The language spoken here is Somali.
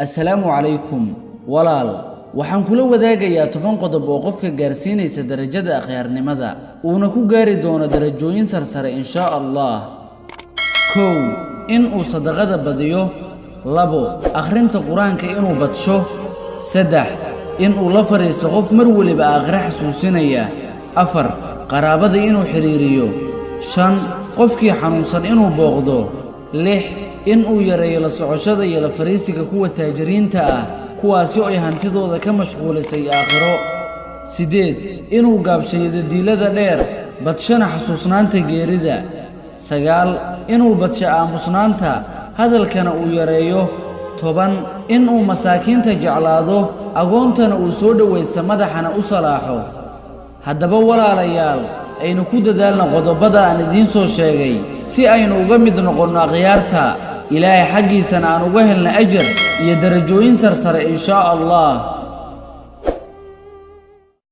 السلام عليكم walaal waxaan kula wadaagayaa 10 qodob oo qofka gaarsiinaysa darajada akhyaarnimada uuna ku gaari doono darajooyin sarsare insha Allah. 1 in uu sadaqada badiyo. 2 akhrinta quraanka inuu badsho. 3 in uu la fariiso qof mar waliba aakhira xasuusinaya. 4 qaraabada inuu xiriiriyo. 5 qofkii xanuunsan inuu booqdo. 6 in uu yareeyo la socoshada iyo la fariisiga kuwa taajiriinta ah kuwaasi oo ay hantidooda ka mashquulisay aakhiro. 8 inuu gaabsheeyo diilada dheer badshana xasuusnaanta geerida. 9 inuu badsho aamusnaanta hadalkana uu yareeyo. 10 inuu masaakiinta jeclaado agoontana uu soo dhawaysto madaxana u salaaxo. haddaba walaalayaal aynu ku dadaalna qodobada aan idiin soo sheegay si aynu uga mid noqonno akhyaarta ilaahay xaggiisana aan uga helna ajar iyo darajooyin sarsare insha Allah.